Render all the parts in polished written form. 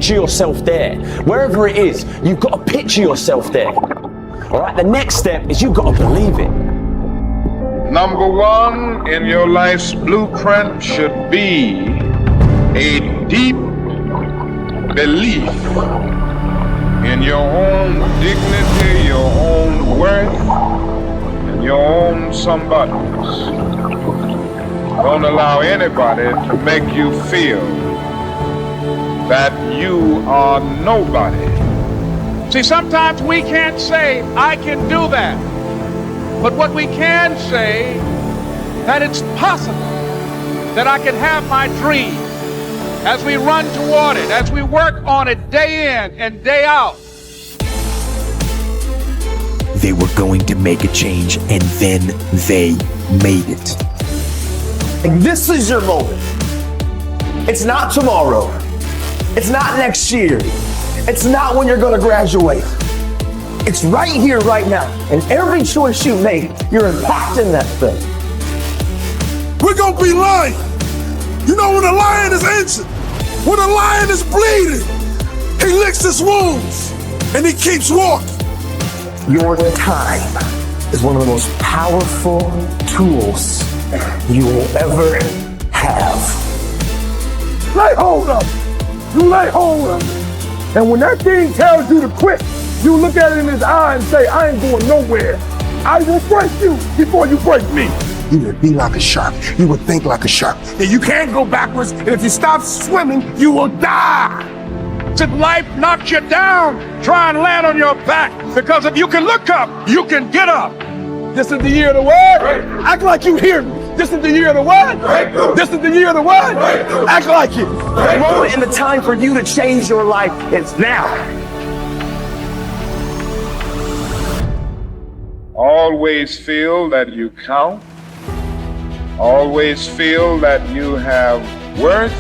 picture yourself there. Wherever it is, you've got to picture yourself there. All right, the next step is you've got to believe it. Number one in your life's blueprint should be a deep belief in your own dignity, your own worth, and your own somebodyness. Don't allow anybody to make you feel that you are nobody. See, sometimes we can't say, I can do that. But what we can say, that it's possible that I can have my dream as we run toward it, as we work on it day in and day out. They were going to make a change, and then they made it. And this is your moment. It's not tomorrow. It's not next year. It's not when you're gonna graduate. It's right here, right now. And every choice you make, you're impacting that thing. We're gonna be lion. You know, when a lion is injured, when a lion is bleeding, he licks his wounds and he keeps walking. Your time is one of the most powerful tools you will ever have. Lay hold of it. You lay hold of it. And when that thing tells you to quit, you look at it in his eye and say, I ain't going nowhere. I will break you before you break me. You would be like a shark. You would think like a shark. And you can't go backwards. And if you stop swimming, you will die. If life knocks you down, try and land on your back. Because if you can look up, you can get up. This is the year of the what? Act like you hear me. This is the year of the what? This is the year of the what? Act like it. The moment and the time for you to change your life is now. Always feel that you count. Always feel that you have worth.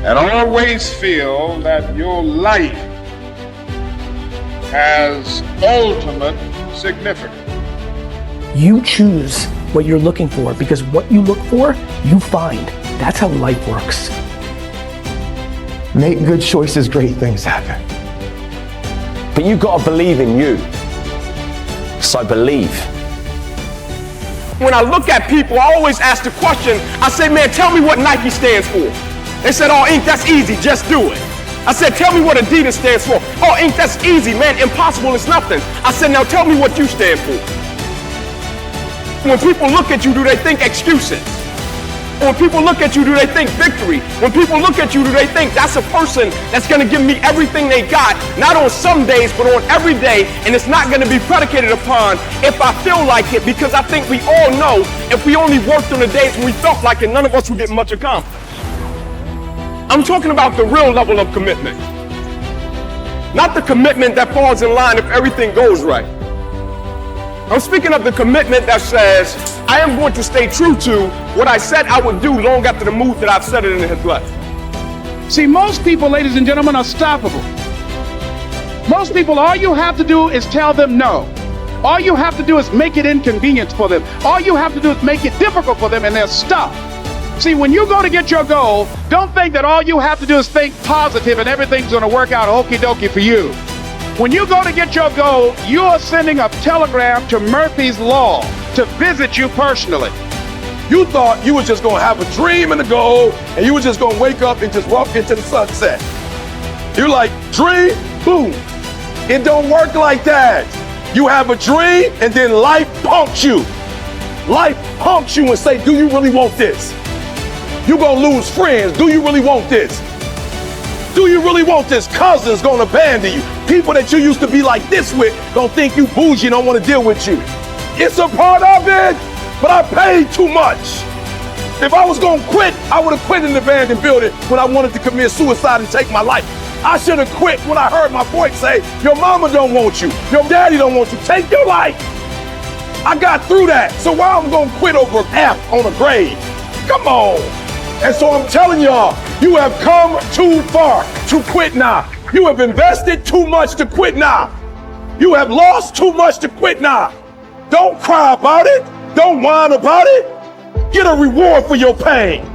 And always feel that your life has ultimate significance. You choose what you're looking for, because what you look for, you find. That's how life works. Make good choices, great things happen. But you've got to believe in you. So believe. When I look at people, I always ask the question, I say, man, tell me what Nike stands for. They said, oh, Inc., that's easy, just do it. I said, tell me what Adidas stands for. Oh, Inc., that's easy, man, impossible is nothing. I said, now tell me what you stand for. When people look at you, do they think excuses? When people look at you, do they think victory? When people look at you, do they think that's a person that's gonna give me everything they got, not on some days, but on every day, and it's not gonna be predicated upon if I feel like it, because I think we all know if we only worked on the days when we felt like it, none of us would get much accomplished. I'm talking about the real level of commitment. Not the commitment that falls in line if everything goes right. I'm speaking of the commitment that says, I am going to stay true to what I said I would do long after the move that I've said it in his life. See, most people, ladies and gentlemen, are stoppable. Most people, all you have to do is tell them no. All you have to do is make it inconvenient for them. All you have to do is make it difficult for them, and they'll stop. See, when you go to get your goal, don't think that all you have to do is think positive and everything's going to work out okie dokie for you. When you go to get your goal, you are sending a telegram to Murphy's Law to visit you personally. You thought you were just gonna have a dream and a goal, and you were just gonna wake up and just walk into the sunset. You're like, dream, boom. It don't work like that. You have a dream, and then life punks you. Life punks you and say, do you really want this? You're gonna lose friends. Do you really want this? Do you really want this? Cousins gonna abandon you. People that you used to be like this with gonna think you bougie and don't wanna deal with you. It's a part of it, but I paid too much. If I was gonna quit, I would have quit in the abandoned building when I wanted to commit suicide and take my life. I should have quit when I heard my voice say, your mama don't want you, your daddy don't want you, take your life. I got through that, so why I'm gonna quit over an F on a grade? Come on. And so I'm telling y'all, you have come too far to quit now. You have invested too much to quit now. You have lost too much to quit now. Don't cry about it. Don't whine about it. Get a reward for your pain.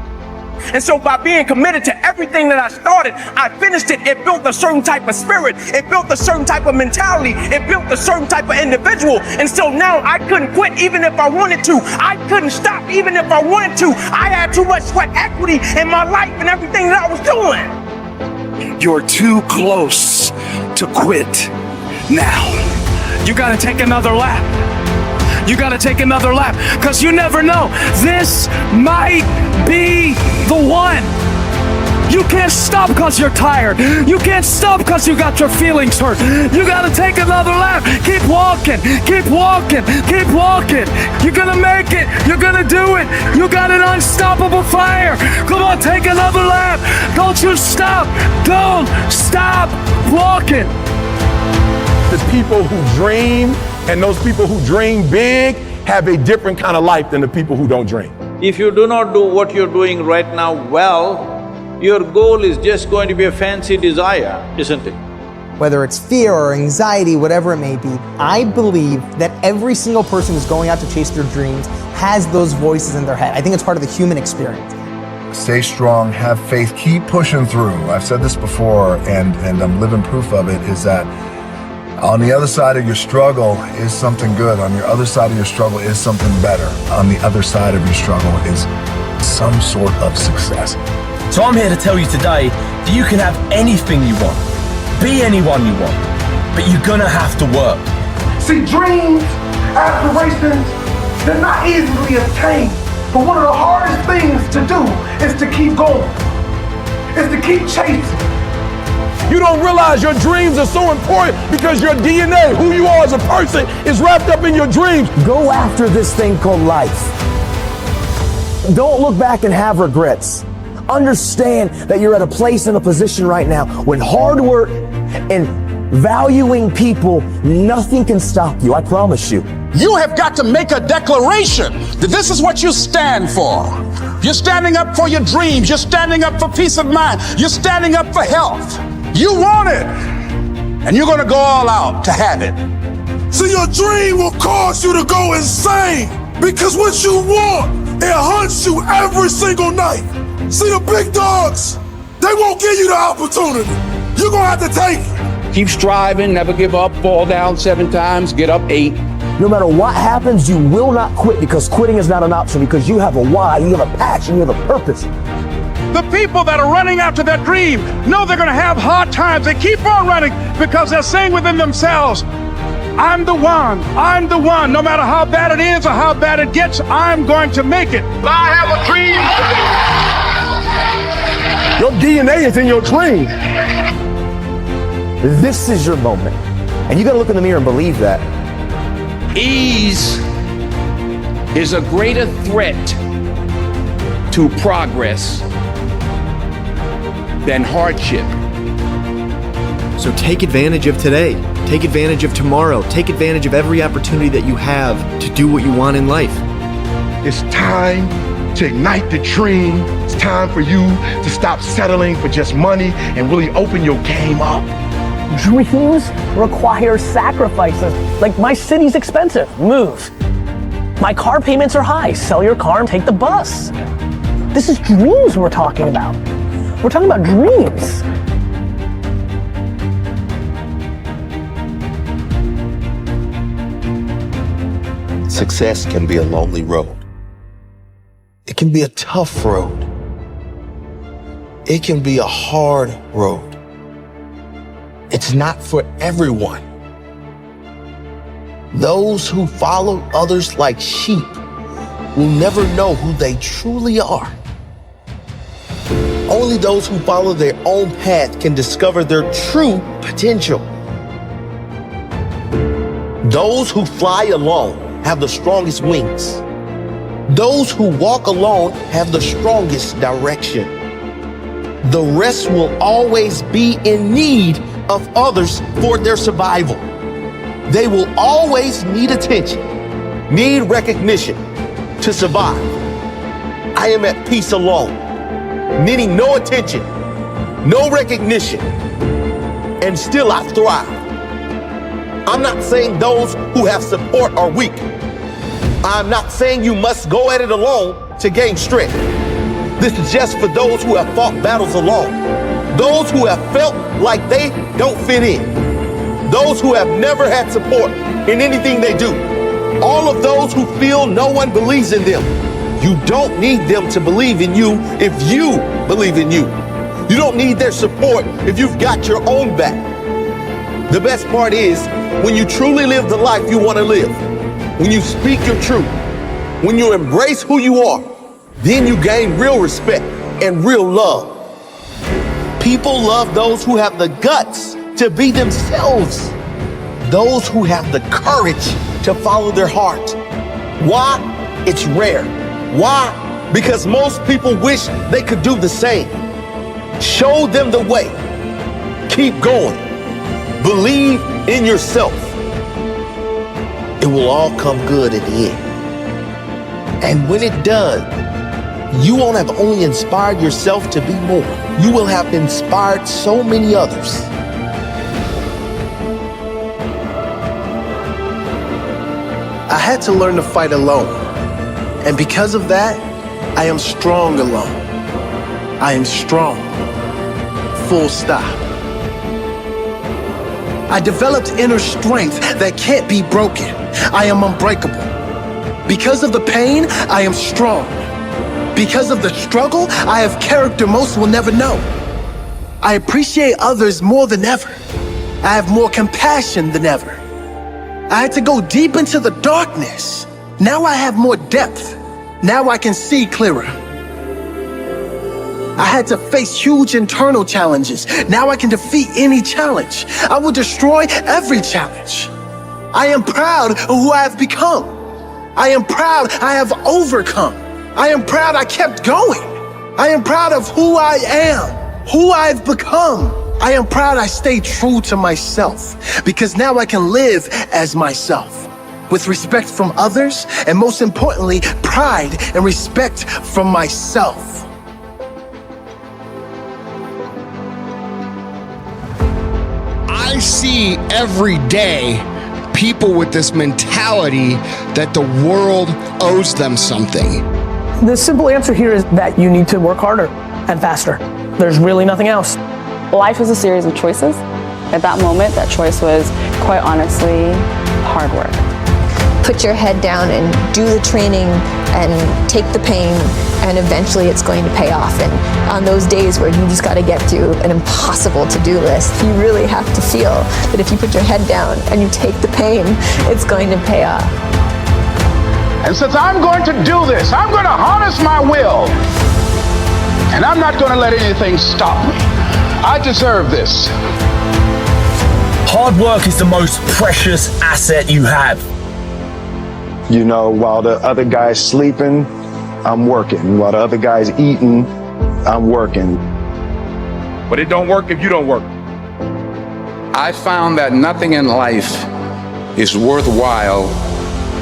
And so by being committed to everything that I started, I finished it. It built a certain type of spirit. It built a certain type of mentality. It built a certain type of individual. And so now I couldn't quit even if I wanted to. I couldn't stop even if I wanted to. I had too much sweat equity in my life and everything that I was doing. You're too close to quit now. You gotta take another lap. You gotta take another lap, because you never know. This might be the one. You can't stop because you're tired. You can't stop because you got your feelings hurt. You gotta take another lap. Keep walking, keep walking, keep walking. You're gonna make it. You're gonna do it. You got an unstoppable fire. Come on, take another lap. Don't you stop. Don't stop walking. The people who dream and those people who dream big have a different kind of life than the people who don't dream. If you do not do what you're doing right now well, your goal is just going to be a fancy desire, isn't it? Whether it's fear or anxiety, whatever it may be, I believe that every single person who's going out to chase their dreams has those voices in their head. I think it's part of the human experience. Stay strong, have faith, keep pushing through. I've said this before, and I'm living proof of it, is that on the other side of your struggle is something good. On your other side of your struggle is something better. On the other side of your struggle is some sort of success. So I'm here to tell you today that you can have anything you want, be anyone you want, but you're gonna have to work. See, dreams, aspirations, they're not easily attained. But one of the hardest things to do is to keep going, is to keep chasing. You don't realize your dreams are so important because your DNA, who you are as a person, is wrapped up in your dreams. Go after this thing called life. Don't look back and have regrets. Understand that you're at a place and a position right now when hard work and valuing people, nothing can stop you, I promise you. You have got to make a declaration that this is what you stand for. You're standing up for your dreams. You're standing up for peace of mind. You're standing up for health. You want it, and you're gonna go all out to have it. See, your dream will cause you to go insane because what you want, it hunts you every single night. See, the big dogs, they won't give you the opportunity. You're gonna have to take it. Keep striving, never give up, fall down 7 times, get up 8. No matter what happens, you will not quit, because quitting is not an option, because you have a why, you have a passion, you have a purpose. The people that are running after their dream know they're gonna have hard times. They keep on running because they're saying within themselves, I'm the one, no matter how bad it is or how bad it gets, I'm going to make it. I have a dream. Your DNA is in your dream. This is your moment. And you gotta look in the mirror and believe that. Ease is a greater threat to progress than hardship. So take advantage of today. Take advantage of tomorrow. Take advantage of every opportunity that you have to do what you want in life. It's time to ignite the dream. It's time for you to stop settling for just money and really open your game up. Dreams require sacrifices. Like, my city's expensive, move. My car payments are high, sell your car and take the bus. This is dreams we're talking about. We're talking about dreams. Success can be a lonely road. It can be a tough road. It can be a hard road. It's not for everyone. Those who follow others like sheep will never know who they truly are. Only those who follow their own path can discover their true potential. Those who fly alone have the strongest wings. Those who walk alone have the strongest direction. The rest will always be in need of others for their survival. They will always need attention, need recognition to survive. I am at peace alone, needing no attention, no recognition, and still I thrive. I'm not saying those who have support are weak. I'm not saying you must go at it alone to gain strength. This is just for those who have fought battles alone. Those who have felt like they don't fit in. Those who have never had support in anything they do. All of those who feel no one believes in them. You don't need them to believe in you if you believe in you. You don't need their support if you've got your own back. The best part is when you truly live the life you want to live, when you speak your truth, when you embrace who you are, then you gain real respect and real love. People love those who have the guts to be themselves, those who have the courage to follow their heart. Why? It's rare. Why? Because most people wish they could do the same. Show them the way. Keep going. Believe in yourself. It will all come good at the end. And when it does, you won't have only inspired yourself to be more. You will have inspired so many others. I had to learn to fight alone. And because of that, I am strong alone. I am strong. Full stop. I developed inner strength that can't be broken. I am unbreakable. Because of the pain, I am strong. Because of the struggle, I have character most will never know. I appreciate others more than ever. I have more compassion than ever. I had to go deep into the darkness. Now I have more depth. Now I can see clearer. I had to face huge internal challenges. Now I can defeat any challenge. I will destroy every challenge. I am proud of who I have become. I am proud I have overcome. I am proud I kept going. I am proud of who I am, who I've become. I am proud I stayed true to myself because now I can live as myself with respect from others and most importantly, pride and respect from myself. I see every day people with this mentality that the world owes them something. The simple answer here is that you need to work harder and faster. There's really nothing else. Life is a series of choices. At that moment, that choice was, quite honestly, hard work. Put your head down and do the training and take the pain, and eventually it's going to pay off. And on those days where you just got to get to an impossible to-do list, you really have to feel that if you put your head down and you take the pain, it's going to pay off. And since I'm going to do this, I'm going to harness my will. And I'm not going to let anything stop me. I deserve this. Hard work is the most precious asset you have. You know, while the other guy's sleeping, I'm working. While the other guy's eating, I'm working. But it don't work if you don't work. I found that nothing in life is worthwhile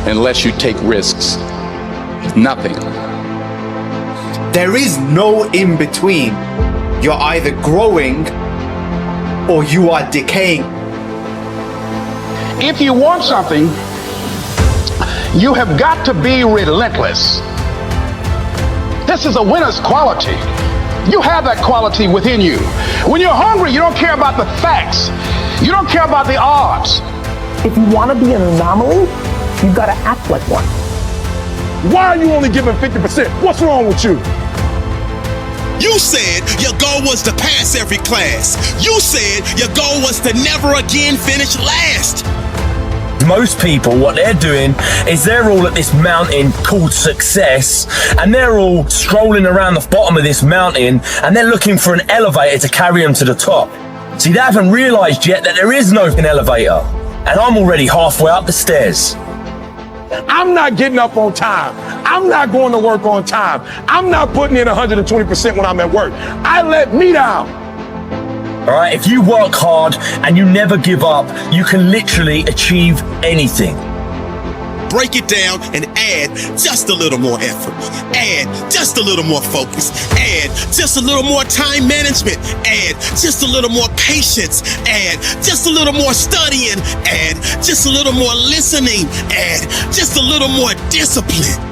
unless you take risks. Nothing. There is no in between. You're either growing or you are decaying. If you want something, you have got to be relentless. This is a winner's quality. You have that quality within you. When you're hungry, you don't care about the facts. You don't care about the odds. If you want to be an anomaly, you've got to act like one. Why are you only giving 50%? What's wrong with you? You said your goal was to pass every class. You said your goal was to never again finish last. Most people, what they're doing is they're all at this mountain called success, and they're all strolling around the bottom of this mountain, and they're looking for an elevator to carry them to the top. See, they haven't realized yet that there is no elevator, and I'm already halfway up the stairs. I'm not getting up on time. I'm not going to work on time. I'm not putting in 120% when I'm at work. I let me down. All right, if you work hard and you never give up, you can literally achieve anything. Break it down and add just a little more effort. Add just a little more focus. Add just a little more time management. Add just a little more patience. Add just a little more studying. Add just a little more listening. Add just a little more discipline.